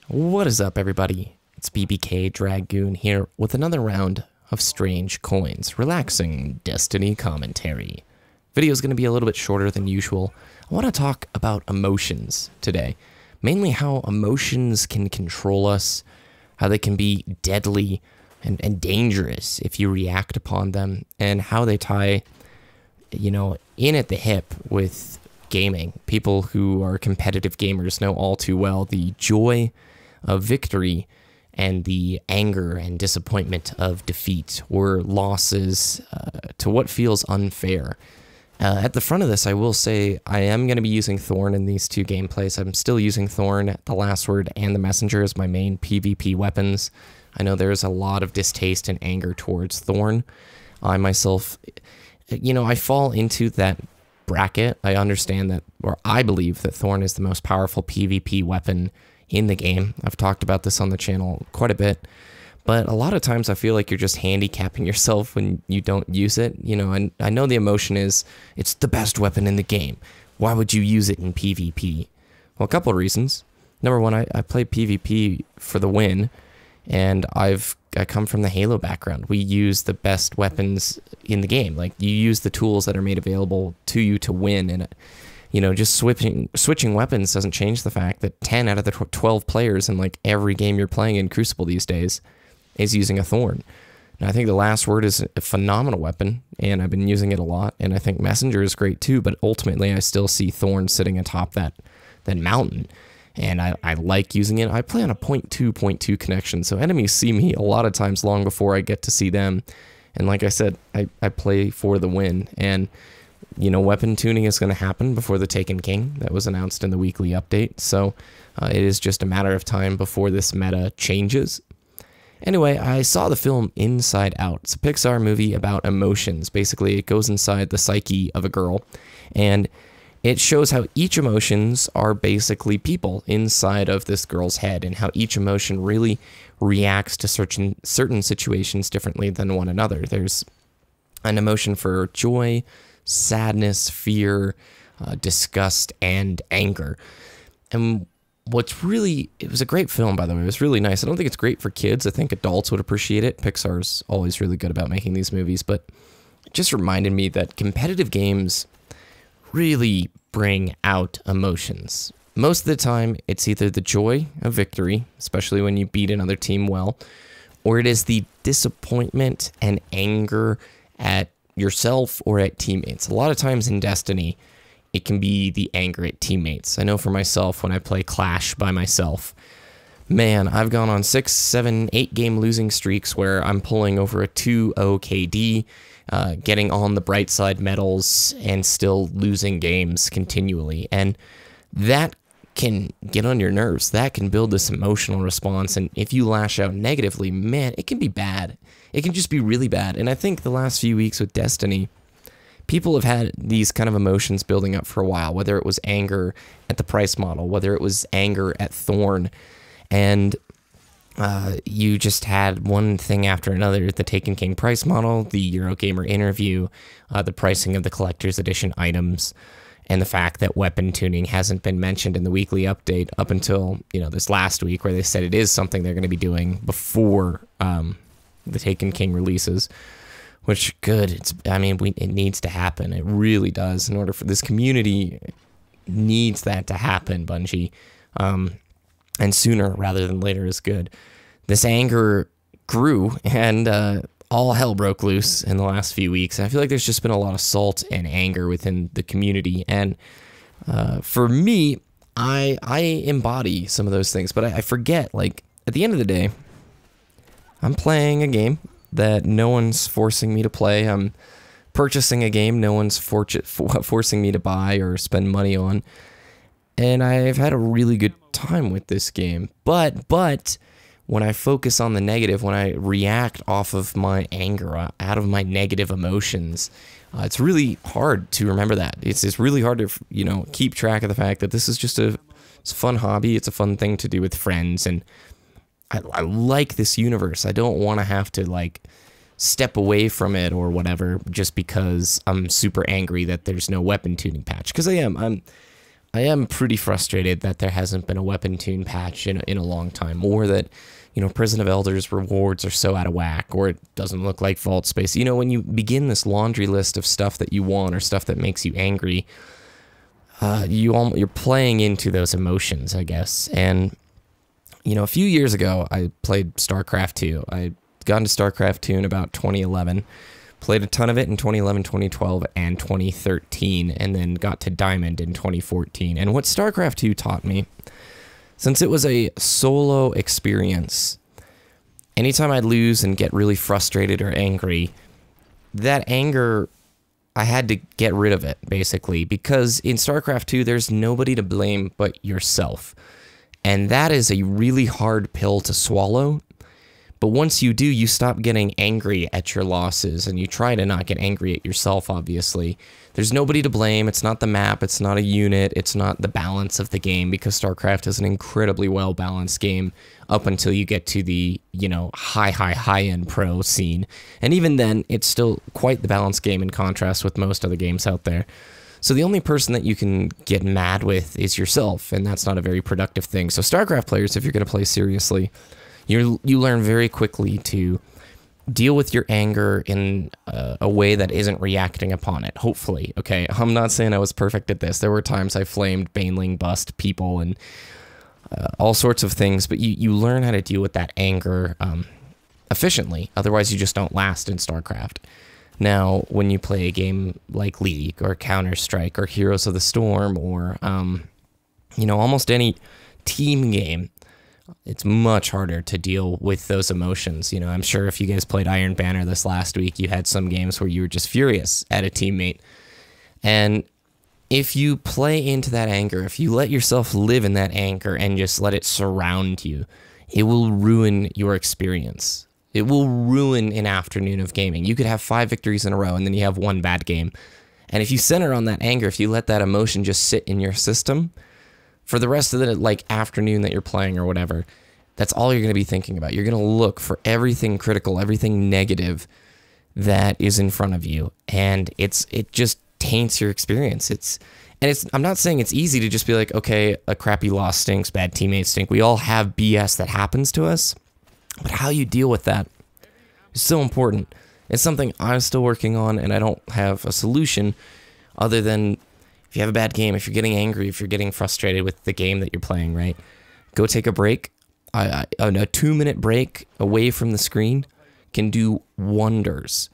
What is up, everybody? It's BBKDRAGOON here with another round of Strange Coins, relaxing Destiny commentary. Video is going to be a little bit shorter than usual. I want to talk about emotions today, mainly how emotions can control us, how they can be deadly and dangerous if you react upon them, and how they tie, in at the hip with gaming. People who are competitive gamers know all too well the joy of victory and the anger and disappointment of defeat or losses to what feels unfair. At the front of this, I will say I am going to be using Thorn in these two gameplays. I'm still using Thorn, the Last Word, and the Messenger as my main PvP weapons. I know there's a lot of distaste and anger towards Thorn. I myself, I fall into that bracket. I understand that, or I believe that Thorn is the most powerful PvP weapon in the game. I've talked about this on the channel quite a bit, but a lot of times I feel like you're just handicapping yourself when you don't use it. And I know the emotion is, it's the best weapon in the game. Why would you use it in PvP? Well, a couple of reasons. Number one, I play PvP for the win, and I come from the Halo background. We use the best weapons in the game. Like, you use the tools that are made available to you to win, and just switching weapons doesn't change the fact that 10 out of the 12 players in like every game you're playing in Crucible these days is using a Thorn. And I think the Last Word is a phenomenal weapon, and I've been using it a lot, and I think Messenger is great too, but ultimately I still see Thorn sitting atop that mountain, and I like using it. I play on a 0.2 connection, so enemies see me a lot of times long before I get to see them, and like I said, I play for the win, and weapon tuning is going to happen before the Taken King. That was announced in the weekly update, so it is just a matter of time before this meta changes. Anyway, I saw the film Inside Out. It's a Pixar movie about emotions. Basically, it goes inside the psyche of a girl, and it shows how each emotions are basically people inside of this girl's head, and how each emotion really reacts to certain situations differently than one another. There's an emotion for joy, sadness, fear, disgust, and anger. And it was a great film, by the way. It was really nice. I don't think it's great for kids. I think adults would appreciate it. Pixar's always really good about making these movies, but it just reminded me that competitive games really bring out emotions. Most of the time, it's either the joy of victory, especially when you beat another team well, or it is the disappointment and anger at yourself or at teammates. A lot of times in Destiny, it can be the anger at teammates. I know for myself, when I play Clash by myself, man, I've gone on 6, 7, 8 game losing streaks where I'm pulling over a 2-0 KD, getting on the bright side medals, and still losing games continually. And that can get on your nerves. That can build this emotional response, and if you lash out negatively, man, it can be bad. It can just be really bad. And I think the last few weeks with Destiny, people have had these kind of emotions building up for a while, whether it was anger at the price model, whether it was anger at Thorn, and you just had one thing after another: the Taken King price model, the Eurogamer interview, the pricing of the collector's edition items, and the fact that weapon tuning hasn't been mentioned in the weekly update up until, this last week, where they said it is something they're going to be doing before the Taken King releases, which good. It needs to happen. It really does. In order for this community needs that to happen, Bungie, and sooner rather than later is good. This anger grew, and all hell broke loose in the last few weeks. And I feel like there's just been a lot of salt and anger within the community, and for me, I embody some of those things, but I forget, like, at the end of the day, I'm playing a game that no one's forcing me to play. I'm purchasing a game no one's forcing me to buy or spend money on. And I've had a really good time with this game. But when I focus on the negative, when I react off of my anger, out of my negative emotions, it's really hard to remember that. It's really hard to, keep track of the fact that this is just it's a fun hobby. It's a fun thing to do with friends, and I like this universe. I don't want to have to, like, step away from it or whatever just because I'm super angry that there's no weapon tuning patch. Because I am. I am pretty frustrated that there hasn't been a weapon tune patch in a long time, or that, Prison of Elders rewards are so out of whack, or it doesn't look like Vault Space. When you begin this laundry list of stuff that you want or stuff that makes you angry, you're playing into those emotions, I guess. And, a few years ago, I played Starcraft 2. I got into Starcraft 2 in about 2011. Played a ton of it in 2011, 2012, and 2013, and then got to Diamond in 2014. And what StarCraft 2 taught me, since it was a solo experience, anytime I'd lose and get really frustrated or angry, that anger, I had to get rid of it, basically, because in StarCraft 2, there's nobody to blame but yourself. And that is a really hard pill to swallow. But once you do, you stop getting angry at your losses, and you try to not get angry at yourself, obviously. There's nobody to blame. It's not the map. It's not a unit. It's not the balance of the game, because StarCraft is an incredibly well-balanced game up until you get to the, high-end pro scene. And even then, it's still quite the balanced game in contrast with most other games out there. So the only person that you can get mad with is yourself, and that's not a very productive thing. So StarCraft players, if you're going to play seriously, you learn very quickly to deal with your anger in a way that isn't reacting upon it, hopefully. Okay, I'm not saying I was perfect at this. There were times I flamed, baneling, bust people, and all sorts of things, but you learn how to deal with that anger efficiently. Otherwise, you just don't last in StarCraft. Now, when you play a game like League or Counter-Strike or Heroes of the Storm or, almost any team game, it's much harder to deal with those emotions. I'm sure if you guys played Iron Banner this last week, you had some games where you were just furious at a teammate. And if you play into that anger, if you let yourself live in that anger and just let it surround you, it will ruin your experience. It will ruin an afternoon of gaming. You could have 5 victories in a row and then you have 1 bad game. And if you center on that anger, if you let that emotion just sit in your system, for the rest of the afternoon that you're playing or whatever, that's all you're going to be thinking about. You're going to look for everything critical, everything negative that is in front of you, and it just taints your experience. I'm not saying it's easy to just be like, okay, a crappy loss stinks, bad teammates stink. We all have BS that happens to us, but how you deal with that is so important. It's something I'm still working on, and I don't have a solution other than, if you have a bad game, if you're getting angry, if you're getting frustrated with the game that you're playing, right? Go take a break. A 2-minute break away from the screen can do wonders.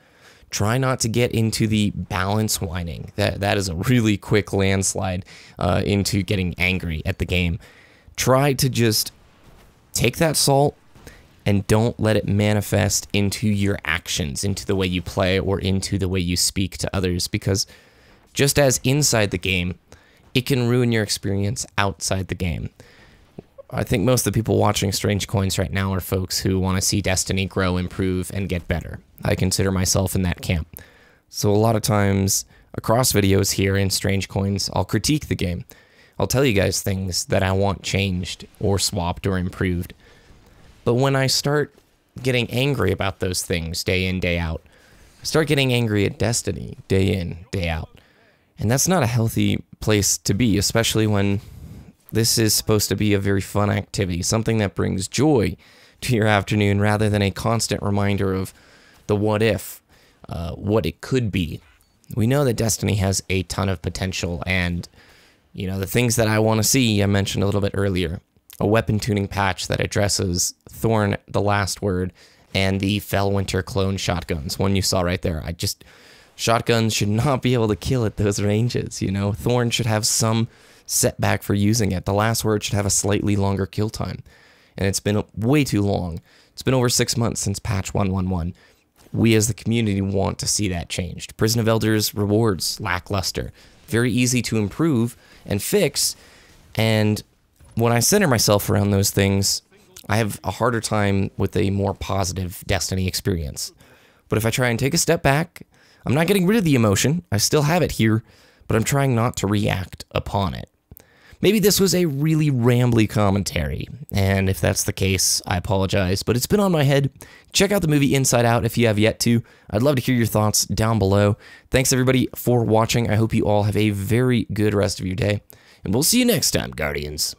Try not to get into the balance whining. That is a really quick landslide into getting angry at the game. Try to just take that salt and don't let it manifest into your actions, into the way you play or into the way you speak to others, because just as inside the game, it can ruin your experience outside the game. I think most of the people watching Strange Coins right now are folks who want to see Destiny grow, improve, and get better. I consider myself in that camp. So a lot of times, across videos here in Strange Coins, I'll critique the game. I'll tell you guys things that I want changed or swapped or improved. But when I start getting angry about those things day in, day out, I start getting angry at Destiny day in, day out. And that's not a healthy place to be, especially when this is supposed to be a very fun activity, something that brings joy to your afternoon rather than a constant reminder of the what if, what it could be. We know that Destiny has a ton of potential, and, the things that I want to see, I mentioned a little bit earlier. A weapon tuning patch that addresses Thorn, the Last Word, and the Fellwinter clone shotguns, one you saw right there. Shotguns should not be able to kill at those ranges, Thorn should have some setback for using it. The Last Word should have a slightly longer kill time. And it's been way too long. It's been over 6 months since patch 111. We as the community want to see that changed. Prison of Elders rewards lackluster. Very easy to improve and fix. And when I center myself around those things, I have a harder time with a more positive Destiny experience. But if I try and take a step back, I'm not getting rid of the emotion. I still have it here, but I'm trying not to react upon it. Maybe this was a really rambly commentary, and if that's the case, I apologize, but it's been on my head. Check out the movie Inside Out if you have yet to. I'd love to hear your thoughts down below. Thanks everybody for watching. I hope you all have a very good rest of your day, and we'll see you next time, Guardians.